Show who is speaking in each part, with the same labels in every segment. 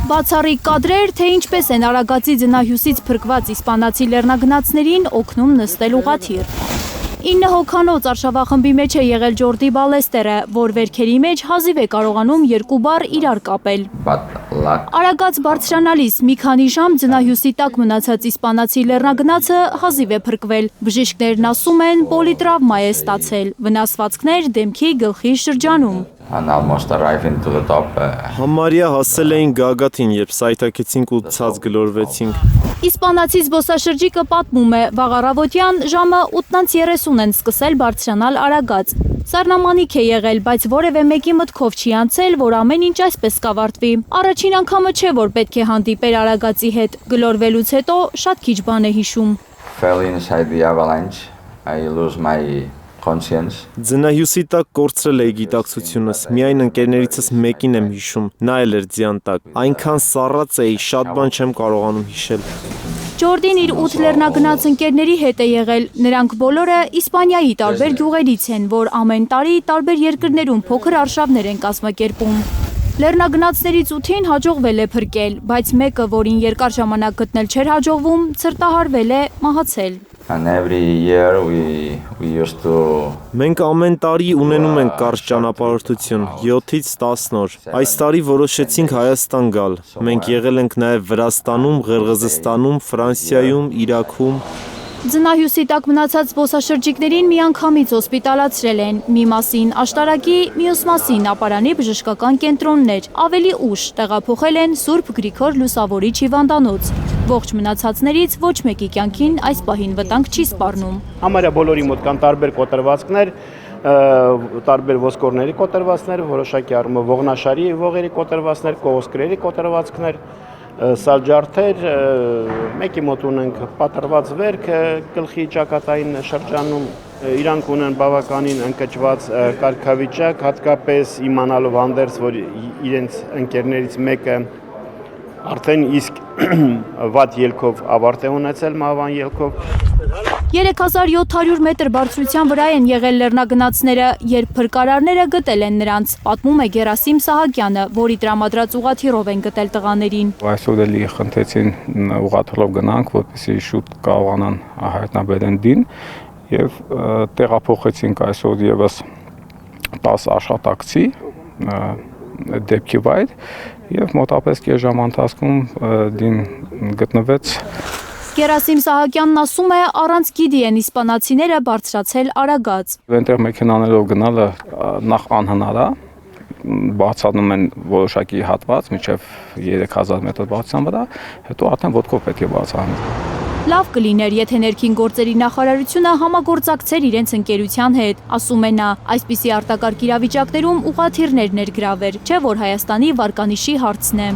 Speaker 1: Բացառիկ կադրեր, թե ինչպես են Արագածի ձնահյուսից փրկված իսպանացի լեռնագնացներին օգնում նստել ուղղաթիռ։ 9 հոգանոց արշավախմբի մեջ է եղել Ջորդի Բալեստերը, որ վերքերի մեջ հազիվ է կարողանում 2 բառ իրար կապել։ Արագած բարձրանալիս մի քանի ժամ ձնահյուսի տակ մնացած իսպանացի լեռնագնացը հազիվ է փրկվել։ Բժիշկներն ասում են, պոլիտրավմա է ստացել, վնասվածքներ դեմքի գլխի շրջանում։
Speaker 2: Համարյա հասել էին գագաթին, երբ սայթաքեցինք ու ցած գլորվեցինք։
Speaker 1: Իսպանացի զբոսաշրջիկը պատմում է, վաղ առավոտյան ժամը 8:30 են սկսել բարձրանալ Արագած։ Սառնամանիք է եղել, բայց որևէ մեկի մտքով չի անցել, որ ամեն ինչ այսպես կավարտվի։ Առաջին անգամը չէ, որ պետք է հանդիպեր Արագածի հետ։ Գլորվելուց հետո շատ քիչ բան է հիշում։
Speaker 2: Ձնահյուսի տակ կորցրել էի գիտակցությունս, միայն ընկերներիցս մեկին եմ հիշում, նա էլ էր ձյան տակ, այնքան սառած էի, շատ բան չեմ կարողանում հիշել։
Speaker 1: Ջորդին իր 8 լեռնագնաց ընկերների հետ է եղել, նրանք բոլորը Իսպանիայի տարբեր գյուղերից են, որ ամեն տարի տարբեր երկրներում փոքր արշավներ են կազմակերպում։ Լեռնագնացներից 8-ին հաջողվել է փրկել, բայց մեկը, որին երկար ժամանակ գտնել չէր հաջողվում, ցրտահարվել է, մահացել։
Speaker 2: Մենք ամեն տարի ունենում ենք կարճ ճանապարհորդություն, 7-ից 10 օր։ Այս տարի որոշեցինք Հայաստան գալ։ Մենք եղել ենք նաև Վրաստանում, Ղրղզստանում, Ֆրանսիայում, Իրաքում։
Speaker 1: Ձնահյուսի տակ մնացած զբոսաշրջիկներին միանգամից հոսպիտալացրել են, մի մասին աշտարակի, մյուս մասին ապարանի բժշկական կենտրոններ, ավելի ուշ տեղափոխել են Սուրբ Գրիգոր Լուսավորիչ հիվանդանոց։ Ողջ մնացածներից ոչ մեկի կյանքին այս պահին վտանգ չի սպառնում։
Speaker 3: Համարյա բոլորի մոտ կան տարբեր կոտրվածքներ, տարբեր ոսկորների կոտրվածքներ, որոշակի առումով ողնաշարի ողերի կոտրվածքներ, կողոսկրերի կոտրվածքներ, սալջարդեր, մեկի մոտ ունենք պատրված վերք գլխի ճակատային շրջանում, իրանք ունեն բավականին ընկճված կարգավիճակ, հատկապես իմանալով հանդերձ, որ իրենց ընկերներից մեկը արդեն իսկ վատ ելքով ավարտ է ունեցել մահվան ելքով։
Speaker 1: 3700 մետր բարձրության վրա են եղել լեռնագնացները, երբ փրկարարները գտել են նրանց, պատմում է Գերասիմ Սահակյանը, որի տրամադրած ուղղաթիռով են գտել տղաներին։
Speaker 4: Այսօր էլի խնդրեցին ուղղաթիռով գնանք, որպեսզի շուտ կարողանան հայտնաբերեն դին, եւ տեղափոխեցինք այսօր եւս 10 աշխատակցի դեպքի վայր եւ մոտավորապես կես ժամ ընթացքում դին գտնվեց։
Speaker 1: Գերասիմ Սահակյանն ասում է, առանց գիդի են իսպանացիները բարձրացել Արագած։
Speaker 4: Այնտեղ մեքենաներով գնալը նախ անհնար է, բարձրանում են որոշակի հատված, մինչև 3000 մետր բարձրության վրա, հետո արդեն ոտքով պետք է բարձրանան։
Speaker 1: Լավ կլիներ, եթե ներքին գործերի նախարարությունը համագործակցեր իրենց ընկերության հետ, ասում է նա, այսպիսի արտակարգ իրավիճակներում ուղղաթիռներ ներգրավեր, չէ որ Հայաստանի վարկանիշի հարցն է։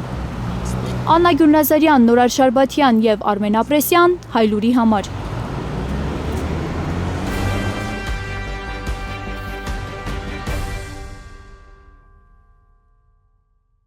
Speaker 1: Աննա Գյուլնազարյան, Նորար Շարբաթյան և Արմեն Ապրեսյան, Հայլուրի համար։